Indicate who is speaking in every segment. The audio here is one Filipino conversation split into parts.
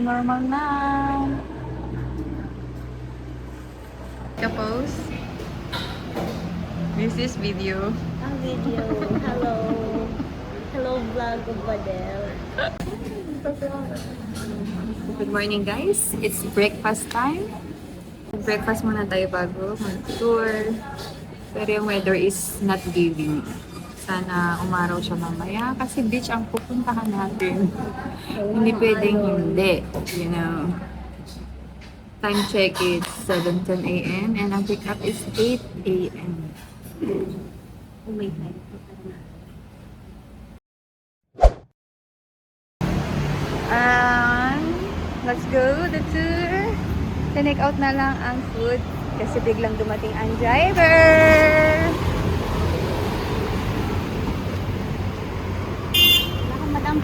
Speaker 1: normal na. Kapos. This is video.
Speaker 2: Video. Hello. Hello vlog of Badel.
Speaker 1: Good morning guys. It's breakfast time. Breakfast muna tayo bago mag-tour. Pero yung weather is not giving. Sana umaraw siya mamaya kasi beach ang pupuntahan natin. Hindi pwedeng hindi. You know. Time check is 7:10 a.m. and ang pick up is 8 a.m.
Speaker 2: Oh my God.
Speaker 1: And let's go the tour. Tinake out na lang ang food kasi biglang dumating ang driver.
Speaker 2: Wala madam.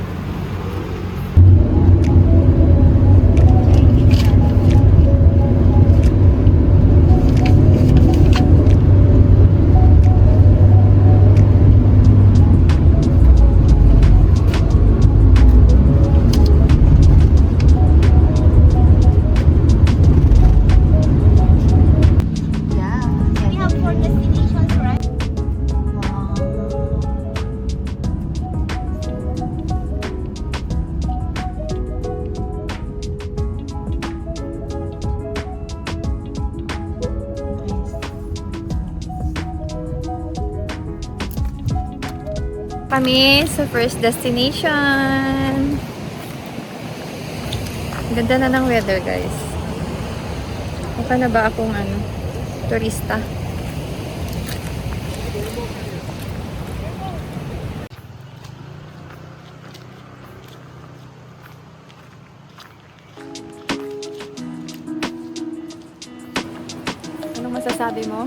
Speaker 1: Kami sa first destination. Ganda na ng weather, guys. Mukha na ba akong turista? Anong masasabi mo?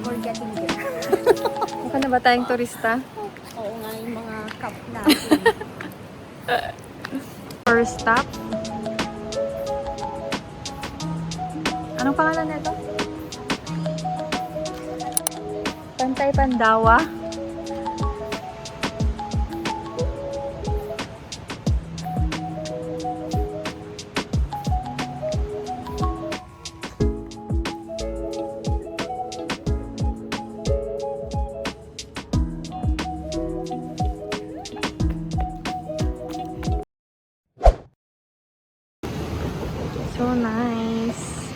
Speaker 2: We're getting there.
Speaker 1: Mukha na ba tayong turista?
Speaker 2: Oo nga yung mga cup natin.
Speaker 1: First stop. Anong pangalan nito? Pantay Pandawa. So nice.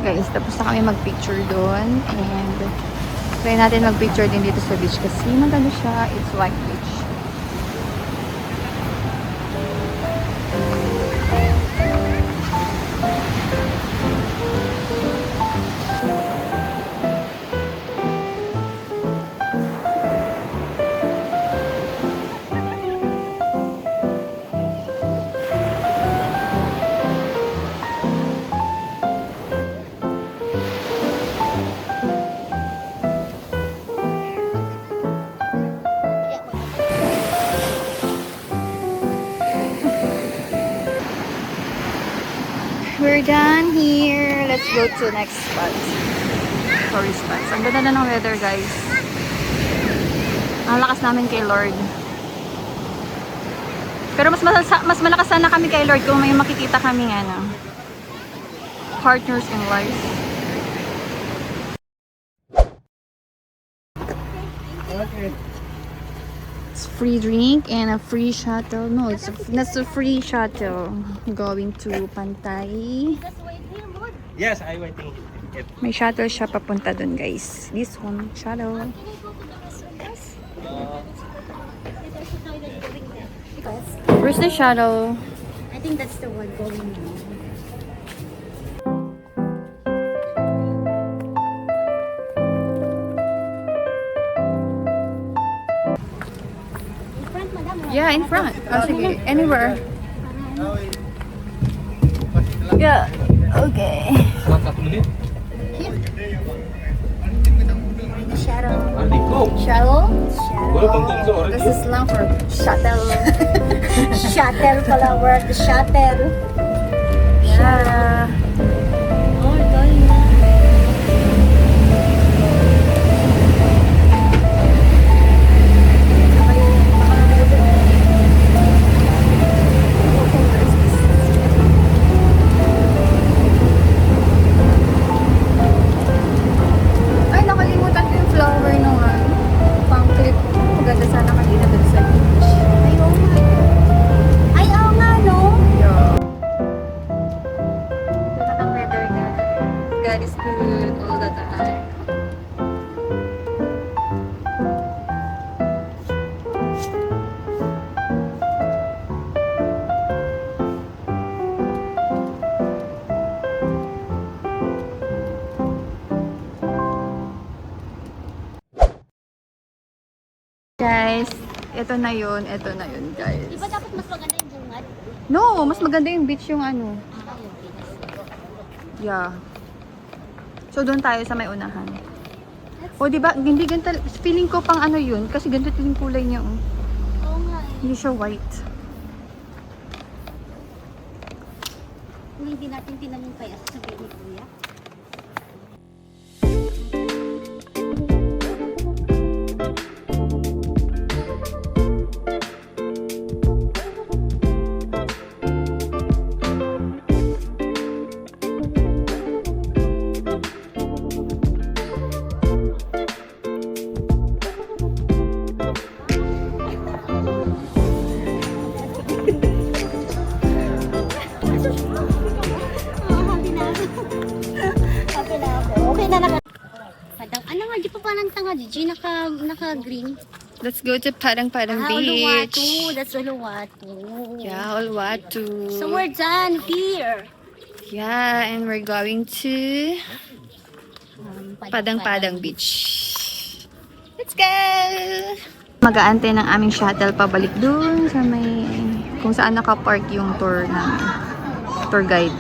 Speaker 1: Guys, tapos na kami mag-picture doon. And try natin mag-picture din dito sa beach kasi maganda siya. It's white beach. We're done here. Let's go to next spot. Tourist spots. Ang ganda na ng weather, guys. Ang lakas namin kay Lord. Pero mas malakas sana kami kay Lord kung may makikita kaming partners in life.
Speaker 3: Okay.
Speaker 1: It's free drink and a free shuttle. No, that's a free shuttle going to Pantay.
Speaker 3: Yes, I waiting.
Speaker 1: May shuttle siya papunta dun, guys. This one, shuttle. Where's the shuttle?
Speaker 2: I think that's the one going now. In front, madam.
Speaker 1: Yeah, in front. Oh, sige. Anywhere. Yeah. Okay.
Speaker 2: Shuttle.
Speaker 3: Go.
Speaker 2: Shuttle?
Speaker 3: Wala pang tungso, orange.
Speaker 2: This is lang for shuttle. Shuttle pala word. Shuttle.
Speaker 1: Yeah.
Speaker 2: Oh, going na.
Speaker 1: ito na yun, guys.
Speaker 2: Di ba dapat mas maganda yung bungad?
Speaker 1: No, mas maganda yung beach yung ano. Yeah. So, doon tayo sa may unahan. O, di ba? Hindi ganito. Feeling ko pang ano yun. Kasi ganito yung kulay niya. Oh.
Speaker 2: Oo nga eh.
Speaker 1: Hindi siya white.
Speaker 2: Kung hindi natin tinanong kaya sasabihin ni Kuya. Okay na naka... Padang, ano nga, di pa pa ng tanga, Gigi? Naka-green.
Speaker 1: Let's go to Padang
Speaker 2: Uluwatu.
Speaker 1: Beach.
Speaker 2: That's Uluwatu.
Speaker 1: Yeah, Uluwatu.
Speaker 2: So we're done here.
Speaker 1: Yeah, and we're going to Padang Beach. Let's go! Mag-aantay ng aming shuttle pabalik dun sa may kung saan nakapark yung tour guide.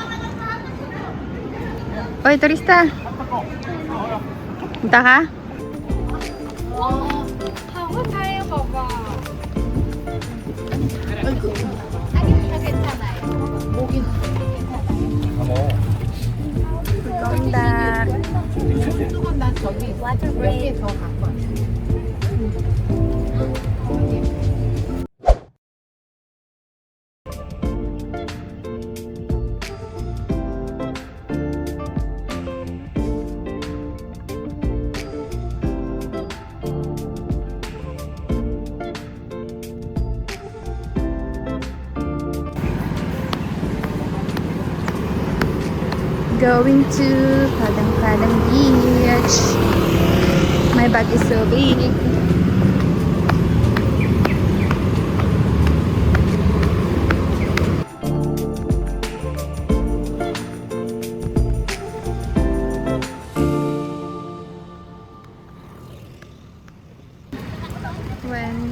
Speaker 1: Oy, turista! Punta ka? We're going back.
Speaker 2: Water break.
Speaker 1: Going to Padang Beach. My bag is so big. When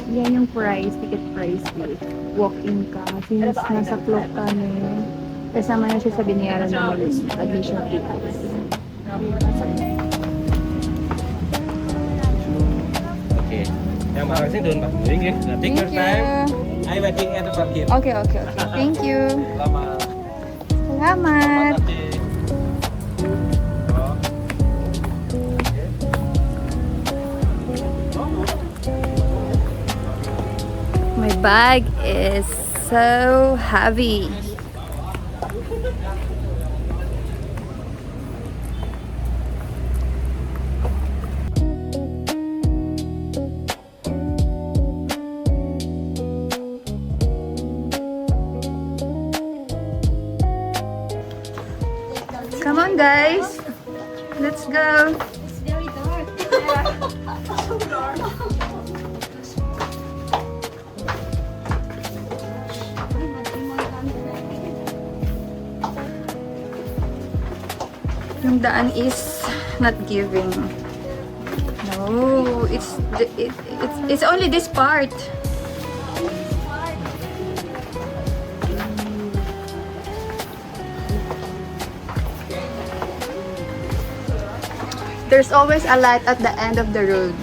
Speaker 1: yan yung price, ticket price with walk-in ka. Since nasa clock ka na yun, kasama na siya sa binayaran ng admission tickets.
Speaker 3: Okay. Yang makasih dun, Pak. Ringgit. Take your time. I waiting at the parkir.
Speaker 1: Okay. Thank you.
Speaker 3: Selamat.
Speaker 1: Salamat.
Speaker 3: Nanti.
Speaker 1: My bag is so heavy. Come on, guys. Let's go.
Speaker 2: It's very dark.
Speaker 1: Yung daan is not giving. No, it's only this part. There's always a light at the end of the road.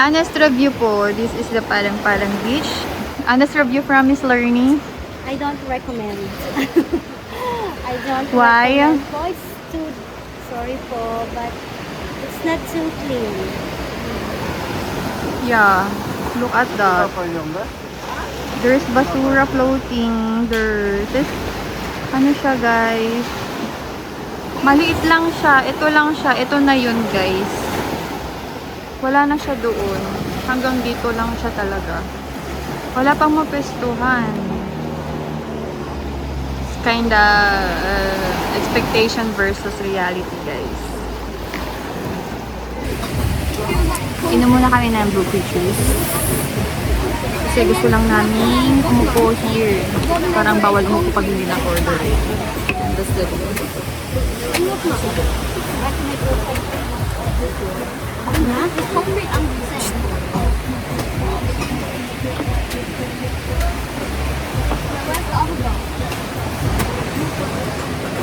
Speaker 1: Honest review po, this is the Padang Beach. Honest review from Miss Lernie.
Speaker 2: I don't recommend. I don't
Speaker 1: Why?
Speaker 2: recommend po. It's too, sorry po, but it's not too clean.
Speaker 1: Yeah, look at that. There's basura floating. There's ano siya, guys? Maliit lang siya. Ito lang siya. Ito na yun, guys. Wala na siya doon. Hanggang dito lang siya talaga. Wala pang mapestuhan. It's kinda expectation versus reality, guys. Inom muna kami ng blueberry juice. Kasi gusto lang namin umupo here. Parang bawal umupo pag hindi na-order. And that's the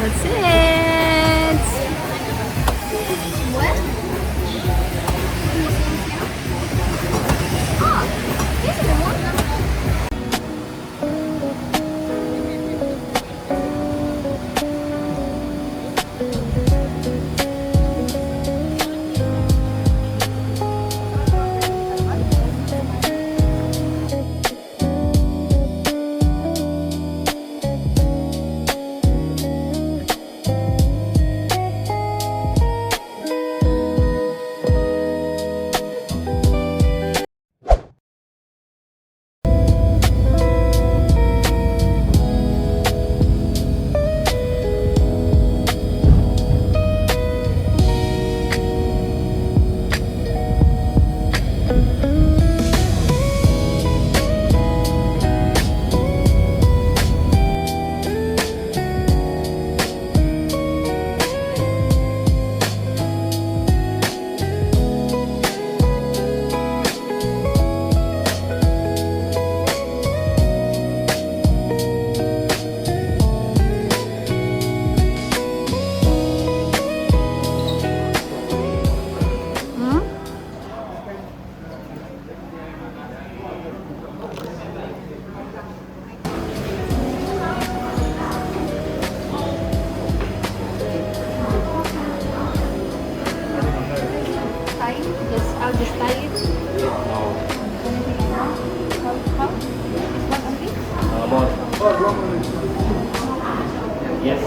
Speaker 1: That's it! I'll just tie it.
Speaker 3: Yes.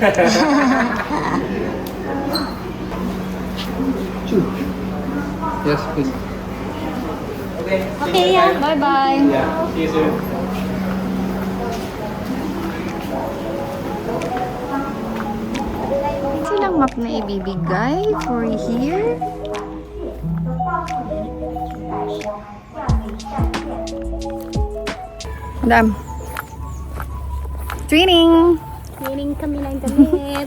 Speaker 3: That's Yes, please.
Speaker 1: Okay, yeah. Bye-bye.
Speaker 3: Yeah, see you soon.
Speaker 1: Silang map na ibibigay for here. Madam. Training!
Speaker 2: Training kami ng damit.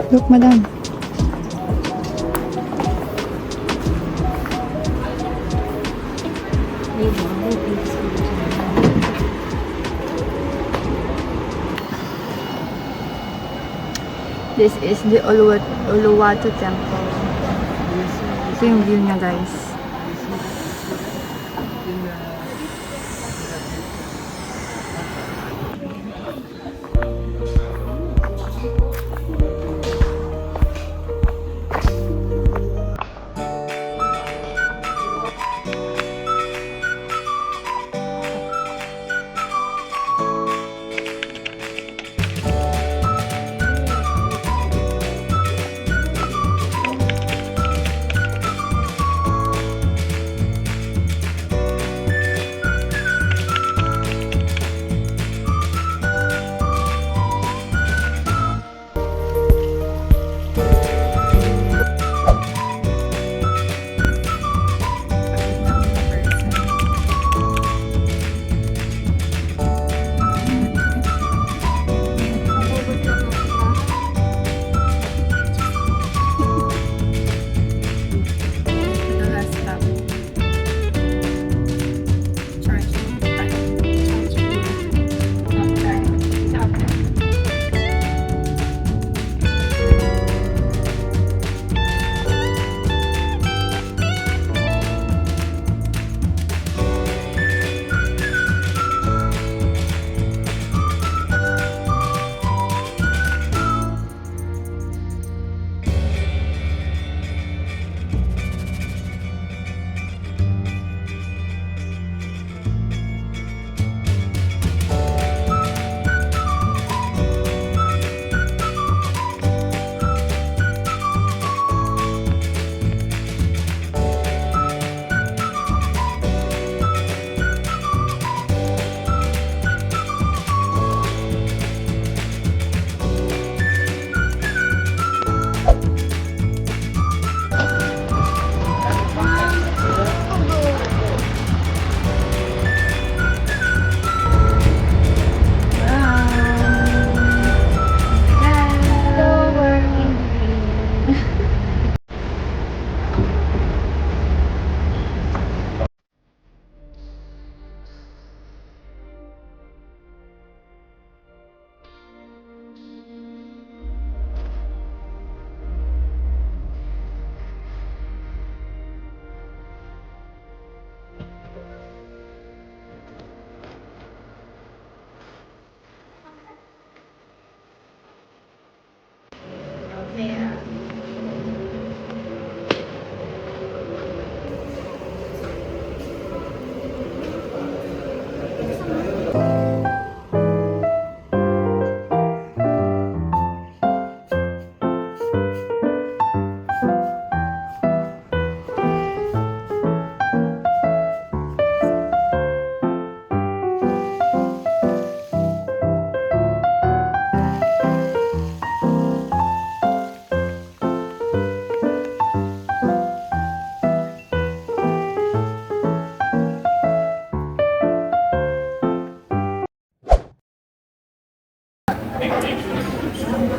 Speaker 1: Look, madam. This is the Uluwatu Temple. Ito yung view niya, guys.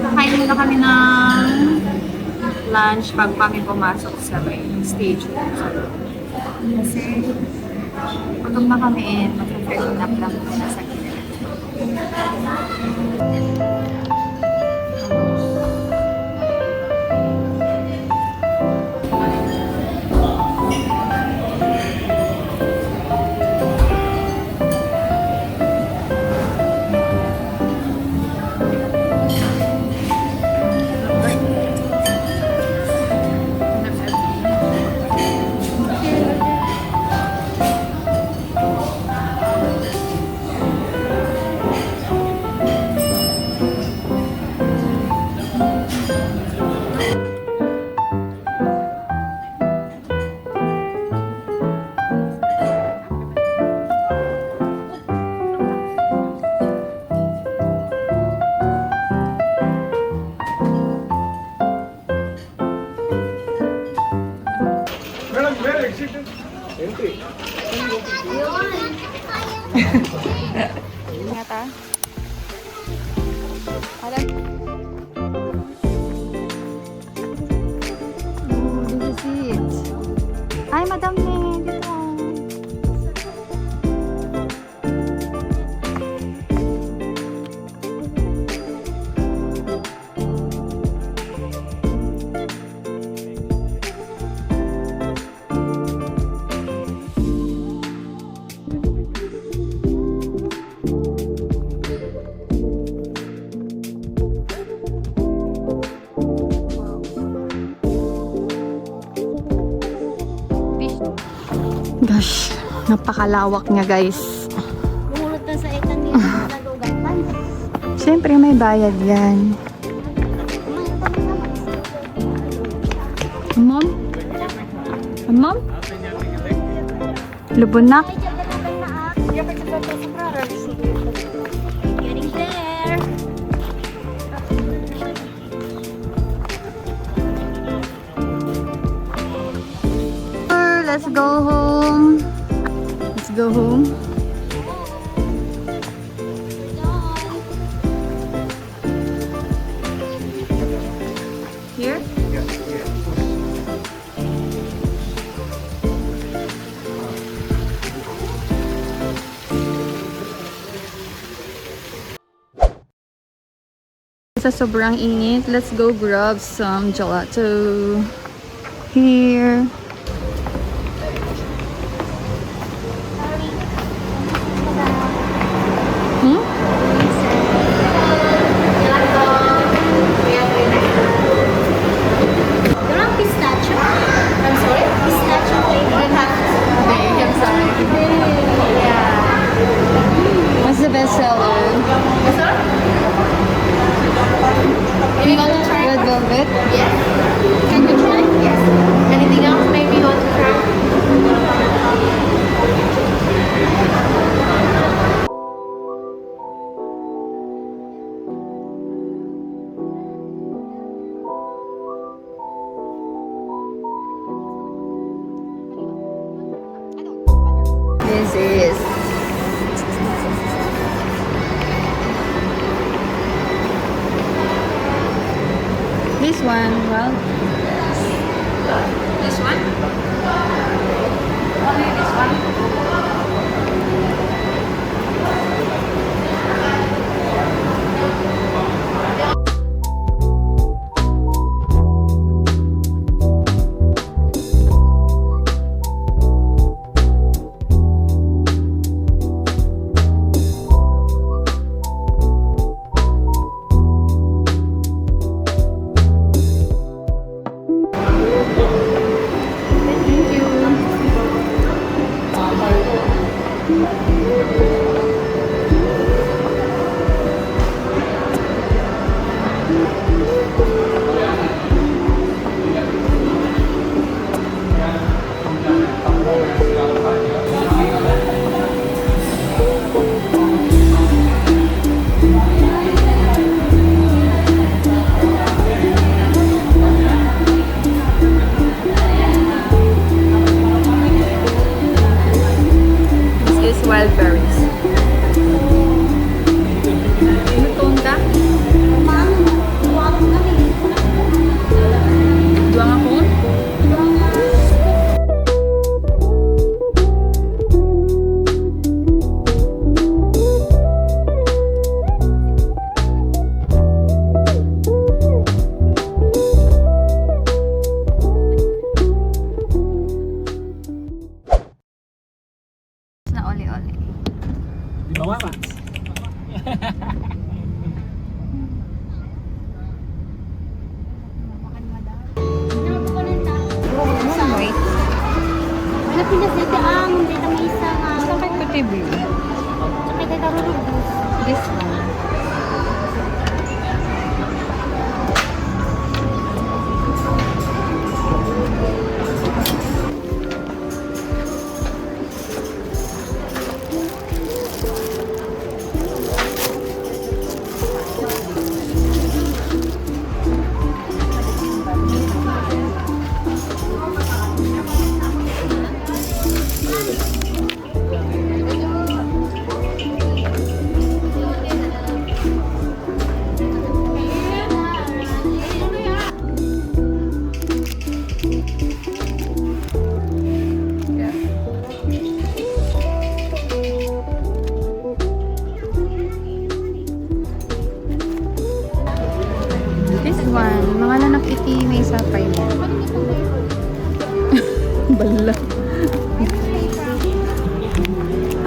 Speaker 1: Kakain muna kami ng lunch bago kami pumasok sa may stage. Kasi gutom na kami and mag-fresh up lang muna sa gilid. Ngata? Alam? Oh, this is it. Ay, Madam Ning, dito. Gosh, napakalawak niya guys.
Speaker 2: Bumulot na sa ikan nito nalugatan.
Speaker 1: Siyempre may bayad yan. Mom? Mom? Lubunak?
Speaker 2: Getting there.
Speaker 1: Let's go home. Let's go home. Here? Sa sobrang init, let's go grab some gelato. Here. What's the best seller?
Speaker 2: You want to try?
Speaker 1: Red velvet?
Speaker 2: Yes. Can you try? Yes. Anything else maybe you want to try?
Speaker 1: This is this one. Well, this one. Only this one. This is wild berries. Lutoon ka?
Speaker 2: Umamon kami.
Speaker 1: Duwang ako? Na oli-oli.
Speaker 3: Di bawah, Pak.
Speaker 1: Wait.
Speaker 2: Wala pinas dito ang hindi na may isa nga.
Speaker 1: Sakit ko TV.
Speaker 2: Sakit na tarulog.
Speaker 1: This one. This one, mga nanakiti may sapay mo. Bala.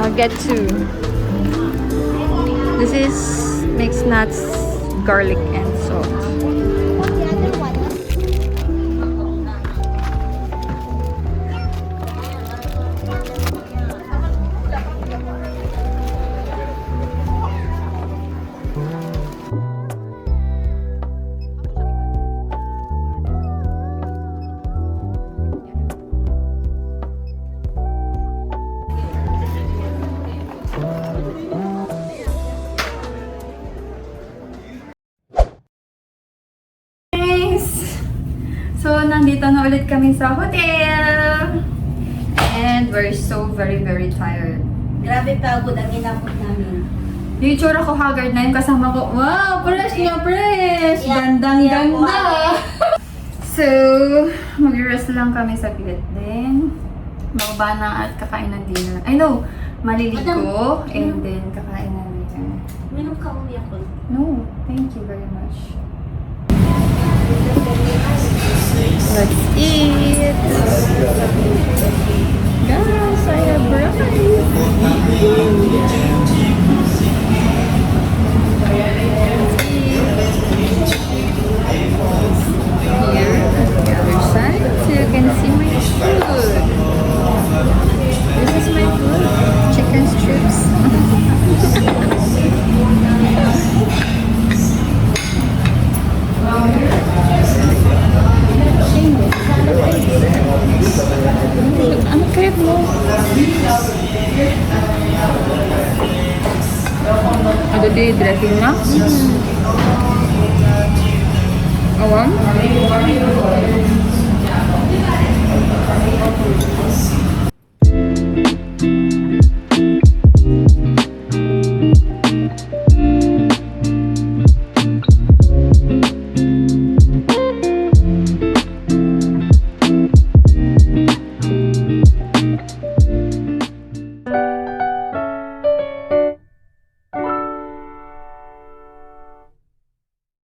Speaker 1: I'll get two. This is mixed nuts, garlic, and salt.
Speaker 2: The other one.
Speaker 1: Guys! So, nandito na ulit kami sa hotel. And we're so very tired.
Speaker 2: Grabe pagod ang inabot namin.
Speaker 1: Yung itsura ko haggard na yung kasama ko. Wow! Fresh na fresh! Gandang-ganda! So, mag-rest lang kami sa pilit din. Bababa na at kakain ng dinner. I know! Maliligo and then kakain ng dinner.
Speaker 2: Minum ka uwi ako.
Speaker 1: No, thank you very much. Let's eat! Guys, I have Here, the other side, so you can see my food. This is my food, chicken strips. Ano kaya mo? Ada di dressing na? Awan?